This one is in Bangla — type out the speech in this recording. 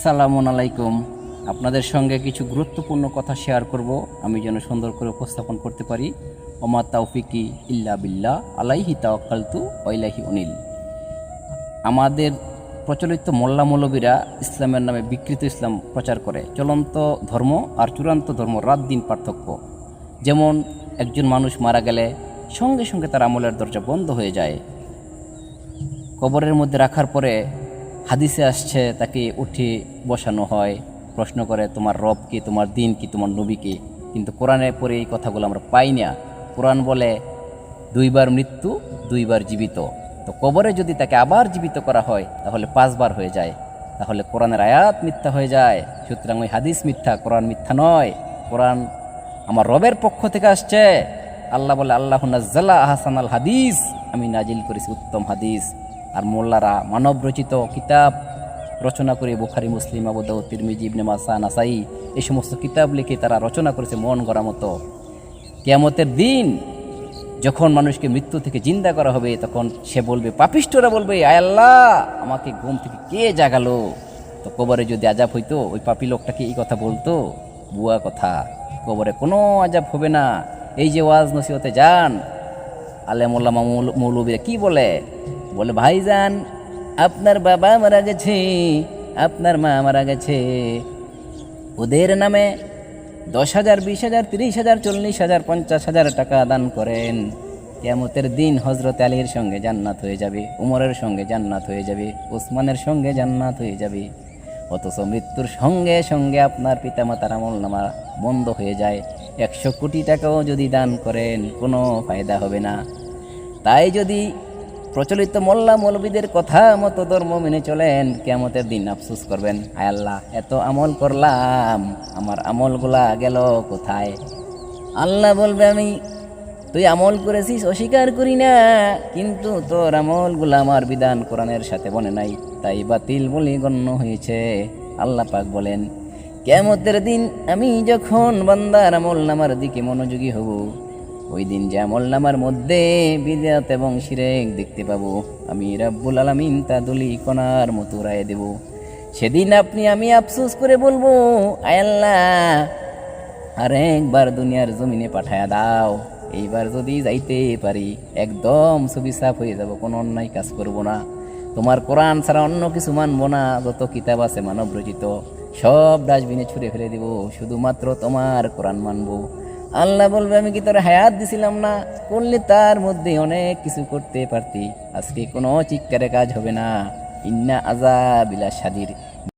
সালামুন আলাইকুম। আপনাদের সঙ্গে কিছু গুরুত্বপূর্ণ কথা শেয়ার করব, আমি যেন সুন্দর করে উপস্থাপন করতে পারি। ওমা তাওফিকি ইল্লা বিল্লাহ, আলাইহি তাওয়াক্কালতু ওয়া ইলাইহি উনিল। আমাদের প্রচলিত মোল্লা মৌলবীরা ইসলামের নামে বিকৃত ইসলাম প্রচার করে। চলন্ত ধর্ম আর চূড়ান্ত ধর্ম রাত দিন পার্থক্য। যেমন একজন মানুষ মারা গেলে সঙ্গে সঙ্গে তার আমলের দরজা বন্ধ হয়ে যায়। কবরের মধ্যে রাখার পরে হাদিসে আসছে তাকে উঠে বসানো হয়, প্রশ্ন করে তোমার রব কি, তোমার দিন কি, তোমার নবী কি। কিন্তু কোরআনে পড়ে এই কথাগুলো আমরা পাই না। কোরআন বলে দুইবার মৃত্যু, দুইবার জীবিত। তো কবরে যদি তাকে আবার জীবিত করা হয় তাহলে 5 বার হয়ে যায়, তাহলে কোরআনের আয়াত মিথ্যা হয়ে যায়। সুতরাং ওই হাদিস মিথ্যা, কোরআন মিথ্যা নয়। কোরআন আমার রবের পক্ষ থেকে আসছে। আল্লাহ বলে আল্লাহু নাজ্জালা আহসানাল হাদিস, আমি নাজিল করেছি উত্তম হাদিস। আর মোল্লারা মানব রচিত কিতাব রচনা করে, বুখারী, মুসলিম, আবু দাউদ, তিরমিজি, ইবনে মাসা, নাসাই এই সমস্ত কিতাব লিখে তারা রচনা করেছে মন গড়া মতো। কিয়ামতের দিন যখন মানুষকে মৃত্যু থেকে জিন্দা করা হবে, তখন সে বলবে, পাপিষ্ঠরা বলবে, আয় আল্লাহ আমাকে ঘুম থেকে কে জাগালো। তো কবরে যদি আজাব হইতো, ওই পাপী লোকটাকে এই কথা বলতো? বুয়া কথা। কবরে কোনো আজাব হবে না। এই যে ওয়াজ নসিহতে যান, আলেম ওলামা মৌলবীরা কি বলে ভাইজান আপনার বাবা মারা গেছে, আপনার মা মারা গেছে, ওদের নামে 10,000, 20,000, 30,000, 40,000, 50,000 টাকা দান করেন। কিয়ামতের দিন হযরত আলীর সঙ্গে জান্নাত হয়ে যাবে, উমরের সঙ্গে জান্নাত হয়ে যাবে, উসমানের সঙ্গে জান্নাত হয়ে যাবে। অথচ মৃত্যুর সঙ্গে সঙ্গে আপনার পিতামাতার আমলনামা বন্ধ হয়ে যায়। 100 কোটি টাকাও যদি দান করেন কোনো ফায়দা হবে না। তাই যদি প্রচলিত মোল্লা মৌলবীদের কথা মতো ধর্ম মেনে চলেন, কিয়ামতের দিন আফসোস করবেন, আয় আল্লাহ এত আমল করলাম, আমার আমলগুলা গেল কোথায়। আল্লাহ বলবে, আমি তুই আমল করেছিস অস্বীকার করি না, কিন্তু তোর আমলগুলা আমার বিধান কোরআনের সাথে বনে নাই, তাই বাতিল বলে গণ্য হয়েছে। আল্লাহ পাক বলেন, কিয়ামতের দিন আমি যখন বান্দার আমলনামার দিকে মনোযোগী হব, ওই দিন যে আমলনামার মধ্যে বিদআত এবং শিরক দেখতে পাবো, আমি রাব্বুল আলামিন তা দুলি কণার মতো রায় দেব। সেদিন আমি আফসোস করে বলবো, আয় আল্লাহ আর একবার দুনিয়ার জমিনে পাঠায়া দাও, এইবার যদি যাইতে পারি একদম ছবি সাফ হয়ে যাব, কোনো অন্যায় কাজ করব না, তোমার কোরআন ছাড়া অন্য কিছু মানব না, যত কিতাব আছে মানব রচিত সব ডাস্টবিনে ছুঁড়ে ফেলে দিব, শুধুমাত্র তোমার কোরআন মানব। আল্লাহ বলবে, আমি কি তোর হায়াত দিছিলাম না? করলে তার মধ্যে অনেক কিছু করতে পারতি, আজকে কোনো চিৎকারে কাজ হবে না। ইন্না আযাবিলা শাদীদ,